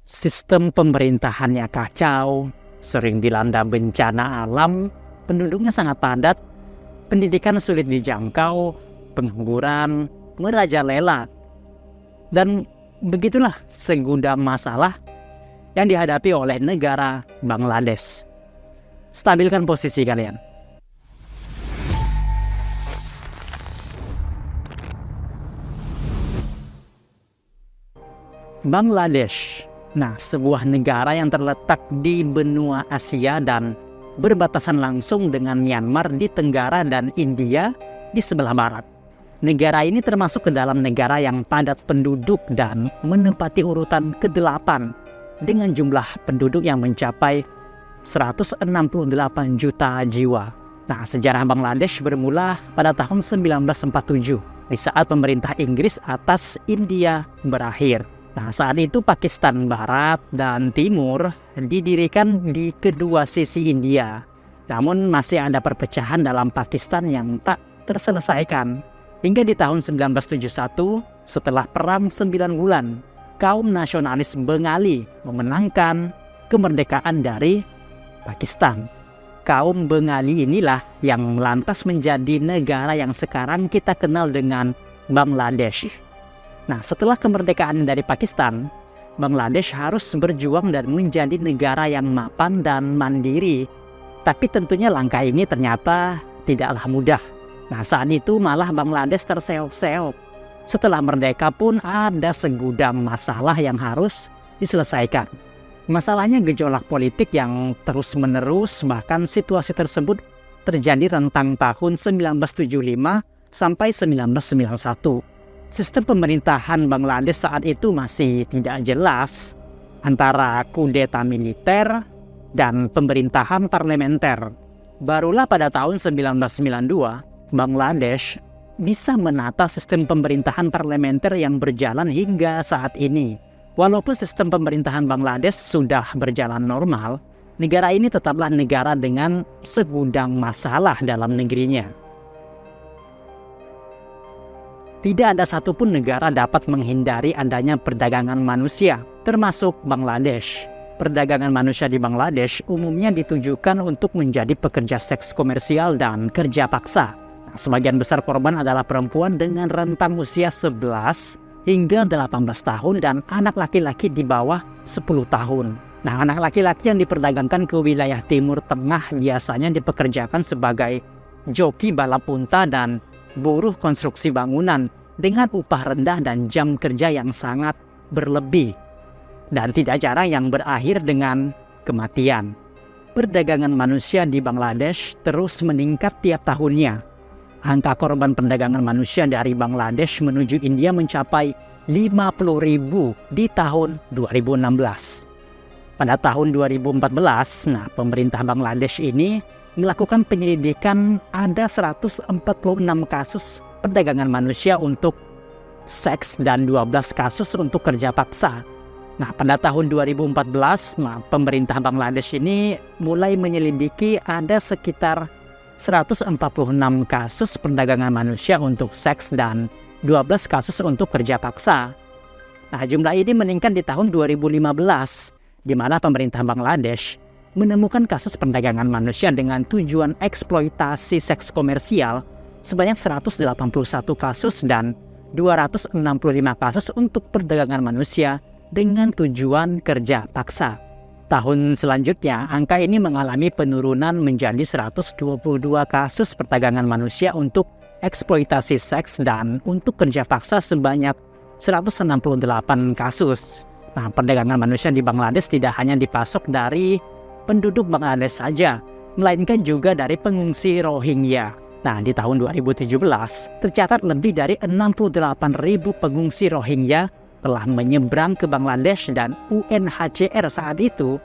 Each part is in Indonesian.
Sistem pemerintahannya kacau, sering dilanda bencana alam, penduduknya sangat padat, pendidikan sulit dijangkau, pengangguran merajalela. Dan begitulah segudang masalah yang dihadapi oleh negara Bangladesh. Stabilkan posisi kalian. Bangladesh. Nah, sebuah negara yang terletak di benua Asia dan berbatasan langsung dengan Myanmar di tenggara dan India di sebelah barat. Negara ini termasuk ke dalam negara yang padat penduduk dan menempati urutan ke-8 dengan jumlah penduduk yang mencapai 168 juta jiwa. Nah, sejarah Bangladesh bermula pada tahun 1947 di saat pemerintah Inggris atas India berakhir. Nah, saat itu Pakistan Barat dan Timur didirikan di kedua sisi India. Namun masih ada perpecahan dalam Pakistan yang tak terselesaikan. Hingga di tahun 1971, setelah Perang 9 Bulan, kaum nasionalis Bengali memenangkan kemerdekaan dari Pakistan. Kaum Bengali inilah yang lantas menjadi negara yang sekarang kita kenal dengan Bangladesh. Nah, setelah kemerdekaan dari Pakistan, Bangladesh harus berjuang dan menjadi negara yang mapan dan mandiri. Tapi tentunya langkah ini ternyata tidaklah mudah. Nah, saat itu malah Bangladesh terseok-seok. Setelah merdeka pun ada segudang masalah yang harus diselesaikan. Masalahnya gejolak politik yang terus-menerus, bahkan situasi tersebut terjadi rentang tahun 1975 sampai 1991. Sistem pemerintahan Bangladesh saat itu masih tidak jelas antara kudeta militer dan pemerintahan parlementer. Barulah pada tahun 1992, Bangladesh bisa menata sistem pemerintahan parlementer yang berjalan hingga saat ini. Walaupun sistem pemerintahan Bangladesh sudah berjalan normal, negara ini tetaplah negara dengan segudang masalah dalam negerinya. Tidak ada satupun negara dapat menghindari adanya perdagangan manusia, termasuk Bangladesh. Perdagangan manusia di Bangladesh umumnya ditujukan untuk menjadi pekerja seks komersial dan kerja paksa. Sebagian besar korban adalah perempuan dengan rentang usia 11 hingga 18 tahun dan anak laki-laki di bawah 10 tahun. Nah, anak laki-laki yang diperdagangkan ke wilayah Timur Tengah biasanya dipekerjakan sebagai joki balap unta dan buruh konstruksi bangunan dengan upah rendah dan jam kerja yang sangat berlebih. Dan tidak jarang yang berakhir dengan kematian. Perdagangan manusia di Bangladesh terus meningkat tiap tahunnya. Angka korban perdagangan manusia dari Bangladesh menuju India mencapai 50.000 di tahun 2016. Pada tahun 2014, pemerintah Bangladesh ini melakukan penyelidikan ada 146 kasus perdagangan manusia untuk seks dan 12 kasus untuk kerja paksa. Nah, pada tahun 2014, pemerintah Bangladesh ini mulai menyelidiki ada sekitar 146 kasus perdagangan manusia untuk seks dan 12 kasus untuk kerja paksa. Nah, jumlah ini meningkat di tahun 2015, di mana pemerintah Bangladesh menemukan kasus perdagangan manusia dengan tujuan eksploitasi seks komersial sebanyak 181 kasus dan 265 kasus untuk perdagangan manusia dengan tujuan kerja paksa. Tahun selanjutnya, angka ini mengalami penurunan menjadi 122 kasus perdagangan manusia untuk eksploitasi seks dan untuk kerja paksa sebanyak 168 kasus. Nah, perdagangan manusia di Bangladesh tidak hanya dipasok dari penduduk Bangladesh saja, melainkan juga dari pengungsi Rohingya. Nah, di tahun 2017, tercatat lebih dari 68.000 pengungsi Rohingya telah menyeberang ke Bangladesh dan UNHCR saat itu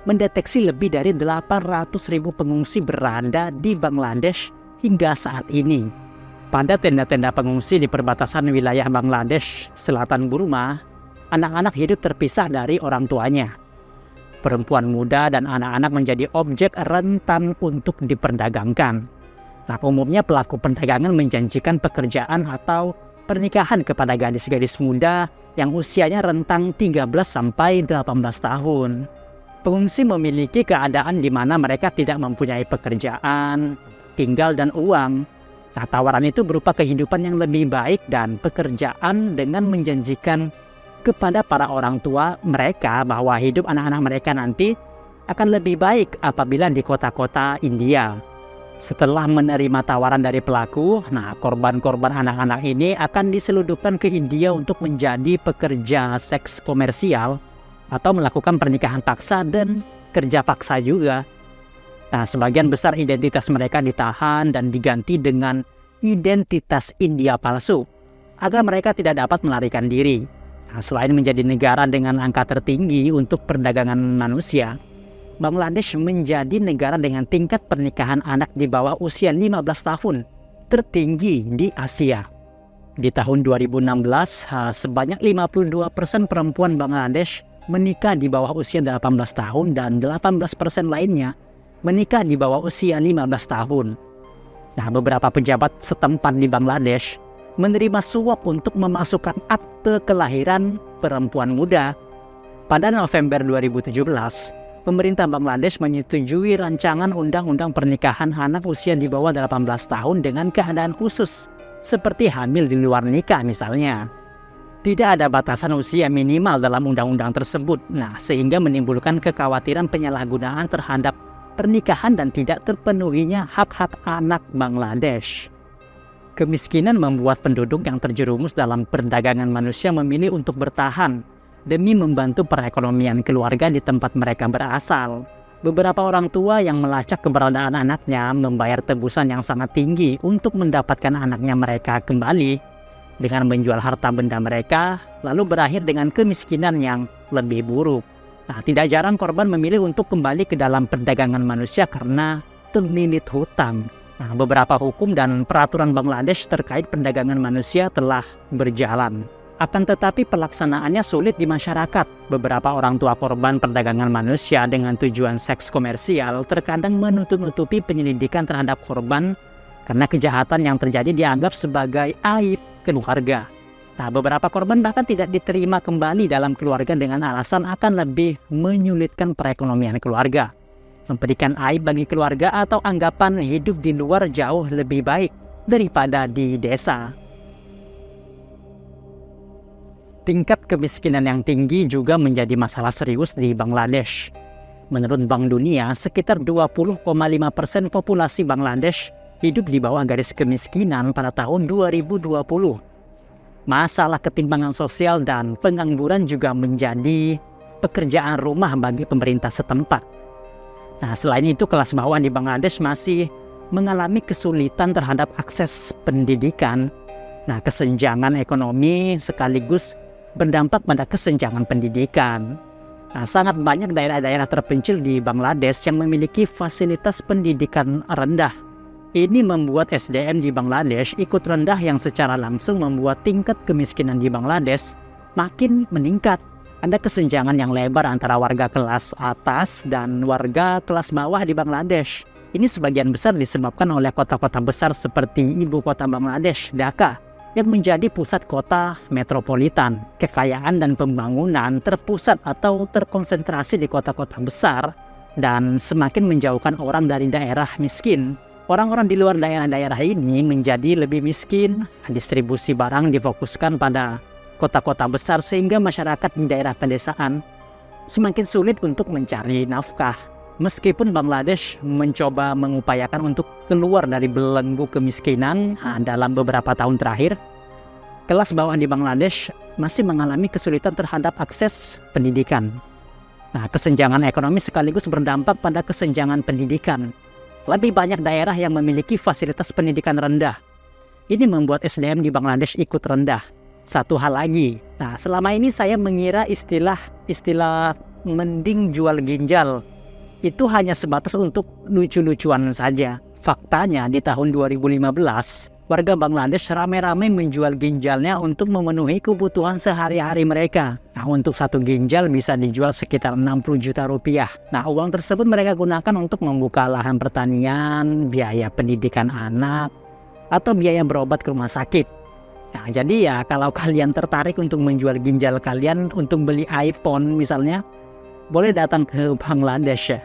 mendeteksi lebih dari 800.000 pengungsi berada di Bangladesh hingga saat ini. Pada tenda-tenda pengungsi di perbatasan wilayah Bangladesh, selatan Burma, anak-anak hidup terpisah dari orang tuanya. Perempuan muda dan anak-anak menjadi objek rentan untuk diperdagangkan. Nah, umumnya pelaku perdagangan menjanjikan pekerjaan atau pernikahan kepada gadis-gadis muda yang usianya rentang 13 sampai 18 tahun. Pengungsi memiliki keadaan di mana mereka tidak mempunyai pekerjaan, tinggal dan uang. Nah, tawaran itu berupa kehidupan yang lebih baik dan pekerjaan dengan menjanjikan kepada para orang tua mereka bahwa hidup anak-anak mereka nanti akan lebih baik apabila di kota-kota India. Setelah menerima tawaran dari pelaku, korban-korban anak-anak ini akan diselundupkan ke India untuk menjadi pekerja seks komersial atau melakukan pernikahan paksa dan kerja paksa juga. Nah, sebagian besar identitas mereka ditahan dan diganti dengan identitas India palsu agar mereka tidak dapat melarikan diri. Nah, selain menjadi negara dengan angka tertinggi untuk perdagangan manusia, Bangladesh menjadi negara dengan tingkat pernikahan anak di bawah usia 15 tahun tertinggi di Asia. Di tahun 2016, sebanyak 52% perempuan Bangladesh menikah di bawah usia 18 tahun dan 18% lainnya menikah di bawah usia 15 tahun. Nah, beberapa pejabat setempat di Bangladesh menerima suap untuk memasukkan akte kelahiran perempuan muda. Pada November 2017, pemerintah Bangladesh menyetujui rancangan undang-undang pernikahan anak usia di bawah 18 tahun dengan keadaan khusus, seperti hamil di luar nikah misalnya. Tidak ada batasan usia minimal dalam undang-undang tersebut, sehingga menimbulkan kekhawatiran penyalahgunaan terhadap pernikahan dan tidak terpenuhinya hak-hak anak Bangladesh. Kemiskinan membuat penduduk yang terjerumus dalam perdagangan manusia memilih untuk bertahan demi membantu perekonomian keluarga di tempat mereka berasal. Beberapa orang tua yang melacak keberadaan anaknya membayar tebusan yang sangat tinggi untuk mendapatkan anaknya mereka kembali dengan menjual harta benda mereka, lalu berakhir dengan kemiskinan yang lebih buruk. Nah, tidak jarang korban memilih untuk kembali ke dalam perdagangan manusia karena terlilit hutang. Nah, beberapa hukum dan peraturan Bangladesh terkait perdagangan manusia telah berjalan. Akan tetapi pelaksanaannya sulit di masyarakat. Beberapa orang tua korban perdagangan manusia dengan tujuan seks komersial terkadang menutup-nutupi penyelidikan terhadap korban karena kejahatan yang terjadi dianggap sebagai aib keluarga. Nah, beberapa korban bahkan tidak diterima kembali dalam keluarga dengan alasan akan lebih menyulitkan perekonomian keluarga, memberikan aib bagi keluarga, atau anggapan hidup di luar jauh lebih baik daripada di desa. Tingkat kemiskinan yang tinggi juga menjadi masalah serius di Bangladesh. Menurut Bank Dunia, sekitar 20,5% populasi Bangladesh hidup di bawah garis kemiskinan pada tahun 2020. Masalah ketimpangan sosial dan pengangguran juga menjadi pekerjaan rumah bagi pemerintah setempat. Nah, selain itu, kelas bawah di Bangladesh masih mengalami kesulitan terhadap akses pendidikan. Nah, kesenjangan ekonomi sekaligus berdampak pada kesenjangan pendidikan. Nah, sangat banyak daerah-daerah terpencil di Bangladesh yang memiliki fasilitas pendidikan rendah. Ini membuat SDM di Bangladesh ikut rendah yang secara langsung membuat tingkat kemiskinan di Bangladesh makin meningkat. Ada kesenjangan yang lebar antara warga kelas atas dan warga kelas bawah di Bangladesh. Ini sebagian besar disebabkan oleh kota-kota besar seperti ibu kota Bangladesh, Dhaka, yang menjadi pusat kota metropolitan. Kekayaan dan pembangunan terpusat atau terkonsentrasi di kota-kota besar dan semakin menjauhkan orang dari daerah miskin. Orang-orang di luar daerah-daerah ini menjadi lebih miskin. Distribusi barang difokuskan pada kota-kota besar sehingga masyarakat di daerah pedesaan semakin sulit untuk mencari nafkah. Meskipun Bangladesh mencoba mengupayakan untuk keluar dari belenggu kemiskinan dalam beberapa tahun terakhir, kelas bawah di Bangladesh masih mengalami kesulitan terhadap akses pendidikan. Nah, kesenjangan ekonomi sekaligus berdampak pada kesenjangan pendidikan. Lebih banyak daerah yang memiliki fasilitas pendidikan rendah. Ini membuat SDM di Bangladesh ikut rendah. Satu hal lagi, selama ini saya mengira istilah mending jual ginjal itu hanya sebatas untuk lucu-lucuan saja. Faktanya di tahun 2015, warga Bangladesh ramai-ramai menjual ginjalnya untuk memenuhi kebutuhan sehari-hari mereka. Nah, untuk satu ginjal bisa dijual sekitar 60 juta rupiah. Nah, uang tersebut mereka gunakan untuk membuka lahan pertanian, biaya pendidikan anak, atau biaya berobat ke rumah sakit. Nah, jadi ya kalau kalian tertarik untuk menjual ginjal kalian untuk beli iPhone misalnya, boleh datang ke Bangladesh ya.